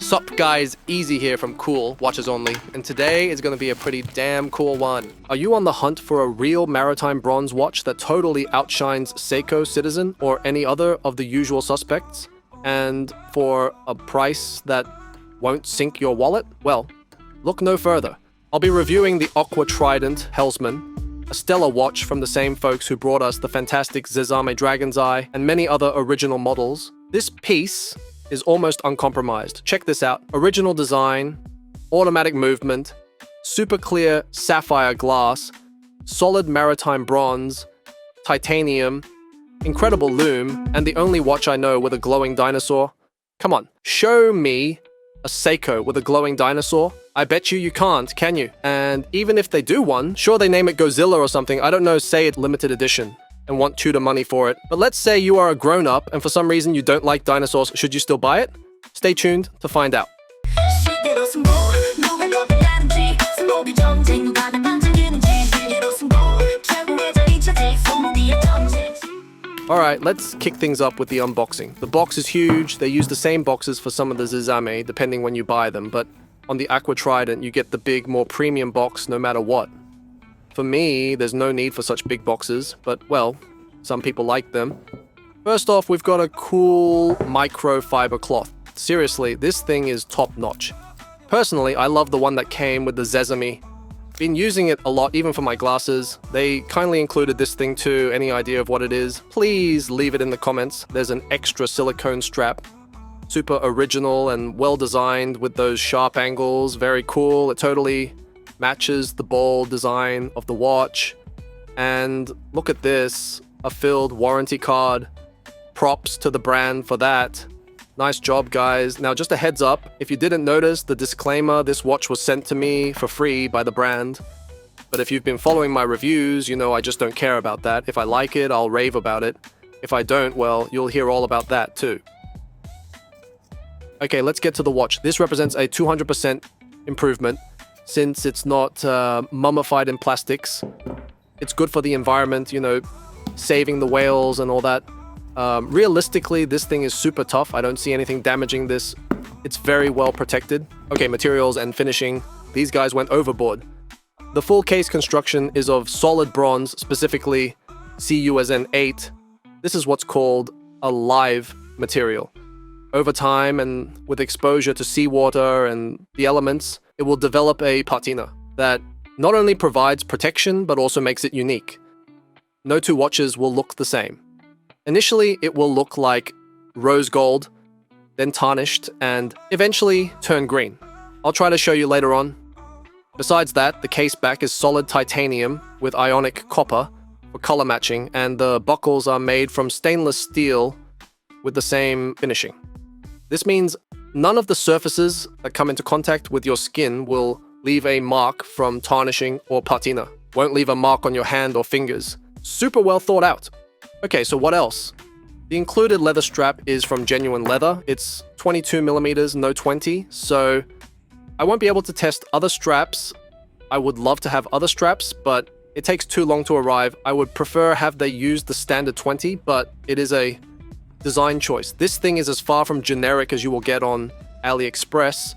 Sup guys, Easy here from Cool, Watches Only, and today is going to be a pretty damn cool one. Are you on the hunt for a real maritime bronze watch that totally outshines Seiko Citizen or any other of the usual suspects, and for a price that won't sink your wallet? Well, look no further. I'll be reviewing the AQUATRIDENT Helsman, a stellar watch from the same folks who brought us the fantastic Zezame Dragon's Eye and many other original models. This piece is almost uncompromised. Check this out. Original design, automatic movement, super clear sapphire glass, solid maritime bronze, titanium, incredible lume, and the only watch I know with a glowing dinosaur. Come on, show me a Seiko with a glowing dinosaur. I bet you can't, can you? And even if they do one, sure they name it Godzilla or something, I don't know, say it limited edition and want Tudor money for it. But let's say you are a grown-up and for some reason you don't like dinosaurs, should you still buy it? Stay tuned to find out. Alright, let's kick things up with the unboxing. The box is huge, they use the same boxes for some of the zezame, depending when you buy them, but on the AQUATRIDENT you get the big, more premium box no matter what. For me, there's no need for such big boxes, but well, some people like them. First off, we've got a cool microfiber cloth. Seriously, this thing is top-notch. Personally, I love the one that came with the zezame. Been using it a lot, even for my glasses. They kindly included this thing too. Any idea of what it is? Please leave it in the comments. There's an extra silicone strap. Super original and well-designed with those sharp angles. Very cool. It totally matches the bold design of the watch. And look at this, a filled warranty card. Props to the brand for that. Nice job, guys. Now, just a heads up, if you didn't notice the disclaimer, this watch was sent to me for free by the brand. But if you've been following my reviews, you know I just don't care about that. If I like it, I'll rave about it. If I don't, well, you'll hear all about that too. Okay, let's get to the watch. This represents a 200% improvement. Since it's not mummified in plastics, it's good for the environment, you know, saving the whales and all that. Realistically, this thing is super tough. I don't see anything damaging this. It's very well protected. Okay, materials and finishing. These guys went overboard. The full case construction is of solid bronze, specifically CuSN8. This is what's called a live material. Over time and with exposure to seawater and the elements, it will develop a patina that not only provides protection, but also makes it unique. No two watches will look the same. Initially, it will look like rose gold, then tarnished, and eventually turn green. I'll try to show you later on. Besides that, the case back is solid titanium with ionic copper for color matching, and the buckles are made from stainless steel with the same finishing. This means none of the surfaces that come into contact with your skin will leave a mark from tarnishing or patina. Won't leave a mark on your hand or fingers. Super well thought out. Okay, so what else? The included leather strap is from genuine leather. It's 22mm, no 20, so I won't be able to test other straps. I would love to have other straps, but it takes too long to arrive. I would prefer have they used the standard 20, but it is a design choice. This thing is as far from generic as you will get on AliExpress.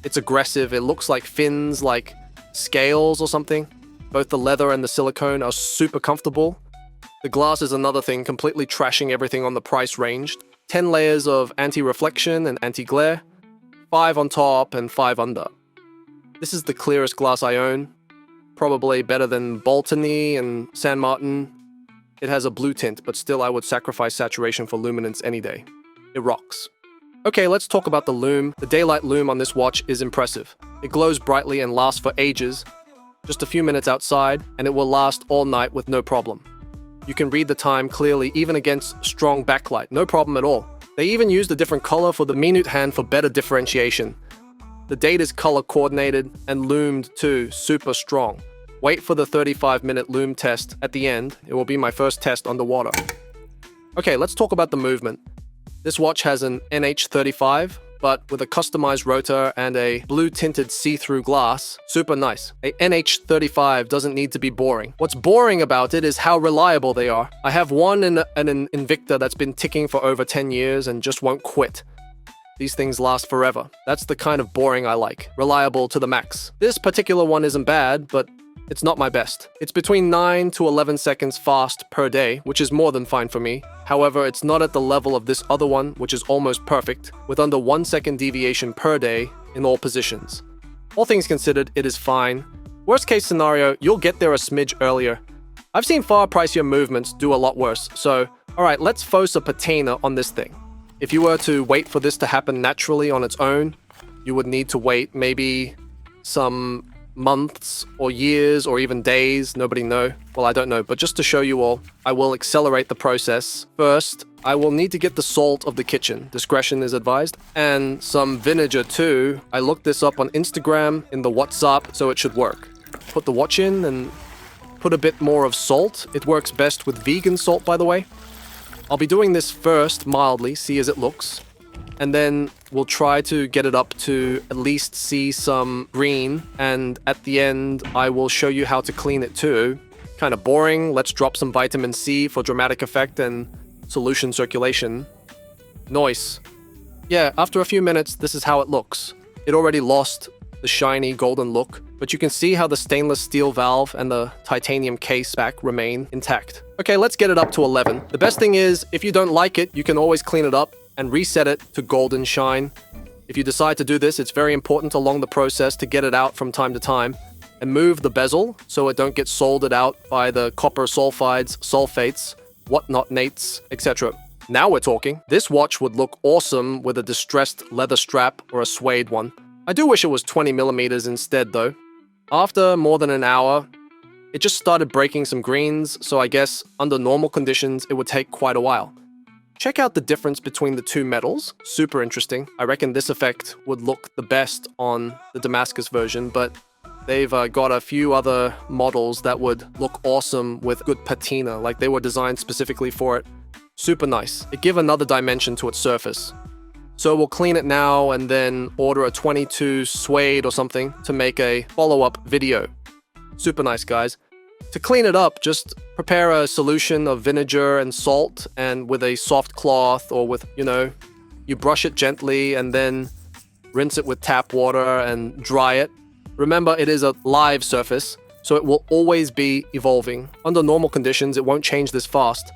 It's aggressive. It looks like fins, like scales or something. Both the leather and the silicone are super comfortable. The glass is another thing, completely trashing everything on the price range. 10 layers of anti-reflection and anti-glare, 5 on top and 5 under. This is the clearest glass I own. Probably better than Boltony and San Martin. It has a blue tint, but still I would sacrifice saturation for luminance any day. It rocks. Okay, let's talk about the lume. The daylight lume on this watch is impressive. It glows brightly and lasts for ages. Just a few minutes outside, and it will last all night with no problem. You can read the time clearly even against strong backlight, no problem at all. They even used a different color for the minute hand for better differentiation. The date is color coordinated and loomed too, super strong. Wait for the 35-minute lume test at the end. It will be my first test underwater. Okay, let's talk about the movement. This watch has an NH35, but with a customized rotor and a blue-tinted see-through glass. Super nice. A NH35 doesn't need to be boring. What's boring about it is how reliable they are. I have one in an Invicta that's been ticking for over 10 years and just won't quit. These things last forever. That's the kind of boring I like. Reliable to the max. This particular one isn't bad, but it's not my best. It's between 9 to 11 seconds fast per day, which is more than fine for me. However, it's not at the level of this other one, which is almost perfect, with under 1 second deviation per day in all positions. All things considered, it is fine. Worst case scenario, you'll get there a smidge earlier. I've seen far pricier movements do a lot worse, so alright, let's force a patina on this thing. If you were to wait for this to happen naturally on its own, you would need to wait maybe some months or years or even days, nobody know. Well, I don't know, but just to show you all, I will accelerate the process. First, I will need to get the salt of the kitchen. Discretion is advised. And some vinegar too. I looked this up on Instagram in the WhatsApp, so it should work. Put the watch in and put a bit more of salt. It works best with vegan salt, by the way. I'll be doing this first mildly, see as it looks. And then we'll try to get it up to at least see some green. And at the end, I will show you how to clean it too. Kind of boring. Let's drop some vitamin C for dramatic effect and solution circulation. Nice. Yeah, after a few minutes, this is how it looks. It already lost the shiny golden look, but you can see how the stainless steel valve and the titanium case back remain intact. Okay, let's get it up to 11. The best thing is, if you don't like it, you can always clean it up and reset it to golden shine. If you decide to do this, it's very important along the process to get it out from time to time and move the bezel so it don't get soldered out by the copper sulfides, sulfates, whatnot nates, etc. Now we're talking. This watch would look awesome with a distressed leather strap or a suede one. I do wish it was 20 millimeters instead though. After more than an hour, it just started breaking some greens, so I guess under normal conditions it would take quite a while. Check out the difference between the two metals. Super interesting. I reckon this effect would look the best on the Damascus version, but they've got a few other models that would look awesome with good patina, like they were designed specifically for it. Super nice. It gives another dimension to its surface. So we'll clean it now and then order a 22 suede or something to make a follow-up video. Super nice, guys. To clean it up, just prepare a solution of vinegar and salt, and with a soft cloth or with, you brush it gently and then rinse it with tap water and dry it. Remember, it is a live surface, so it will always be evolving. Under normal conditions, it won't change this fast.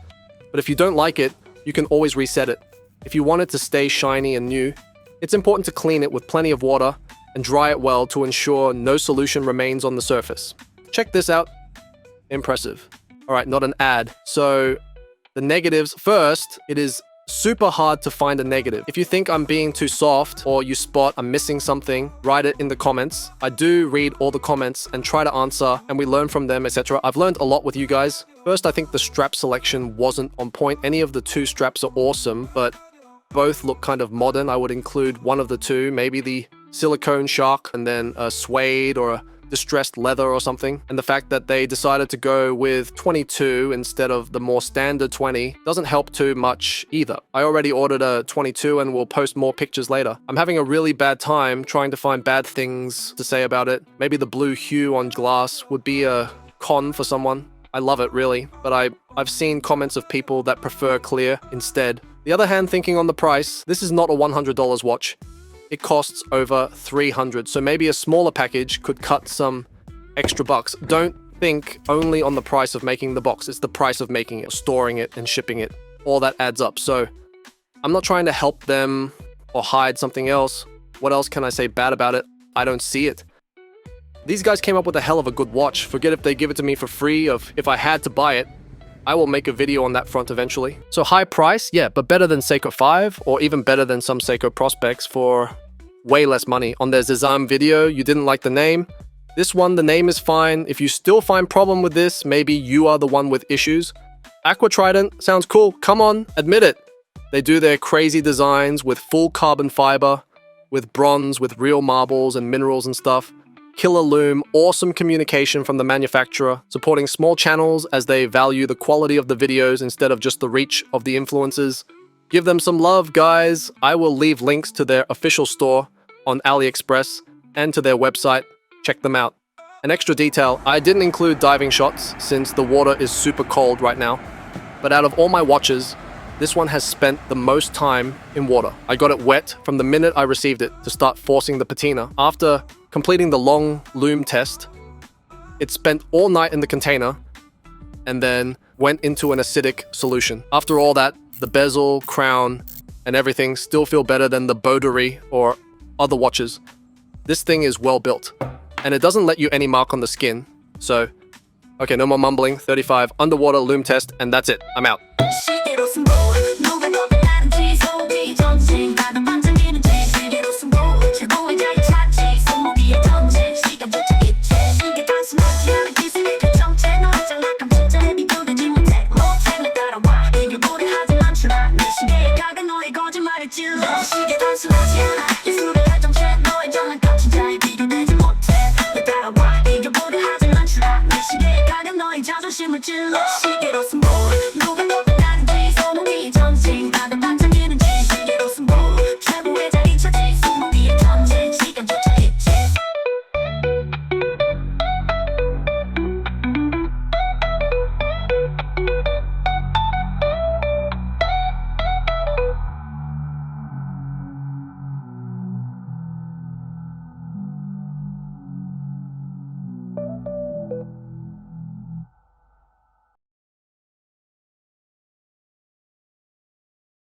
But if you don't like it, you can always reset it. If you want it to stay shiny and new, it's important to clean it with plenty of water and dry it well to ensure no solution remains on the surface. Check this out. Impressive. Alright, not an ad. So, the negatives. First, it is super hard to find a negative. If you think I'm being too soft or you spot I'm missing something, write it in the comments. I do read all the comments and try to answer, and we learn from them, etc. I've learned a lot with you guys. First, I think the strap selection wasn't on point. Any of the two straps are awesome, but both look kind of modern. I would include one of the two, maybe the silicone shark and then a suede or a distressed leather or something. And the fact that they decided to go with 22 instead of the more standard 20 doesn't help too much either. I already ordered a 22 and will post more pictures later. I'm having a really bad time trying to find bad things to say about it. Maybe the blue hue on glass would be a con for someone. I love it really, but I've seen comments of people that prefer clear instead. The other hand, thinking on the price, this is not a $100 watch. It costs over $300, so maybe a smaller package could cut some extra bucks. Don't think only on the price of making the box. It's the price of making it, storing it, and shipping it. All that adds up. So I'm not trying to help them or hide something else. What else can I say bad about it? I don't see it. These guys came up with a hell of a good watch. Forget if they give it to me for free, if I had to buy it. I will make a video on that front eventually. So high price, yeah, but better than Seiko 5, or even better than some Seiko prospects for way less money. On their Zezame video, you didn't like the name. This one, the name is fine. If you still find problem with this, maybe you are the one with issues. AQUATRIDENT sounds cool. Come on, admit it. They do their crazy designs with full carbon fiber, with bronze, with real marbles and minerals and stuff. Killer loom, awesome communication from the manufacturer, supporting small channels as they value the quality of the videos instead of just the reach of the influencers. Give them some love, guys. I will leave links to their official store on AliExpress and to their website. Check them out. An extra detail, I didn't include diving shots since the water is super cold right now. But out of all my watches, This one has spent the most time in water. I got it wet from the minute I received it to start forcing the patina. After completing the long loom test, it spent all night in the container and then went into an acidic solution. After all that, the bezel, crown, and everything still feel better than the Boderie or other watches. This thing is well built, and it doesn't let you any mark on the skin. So, okay, no more mumbling. 35 underwater loom test, and that's it. I'm out.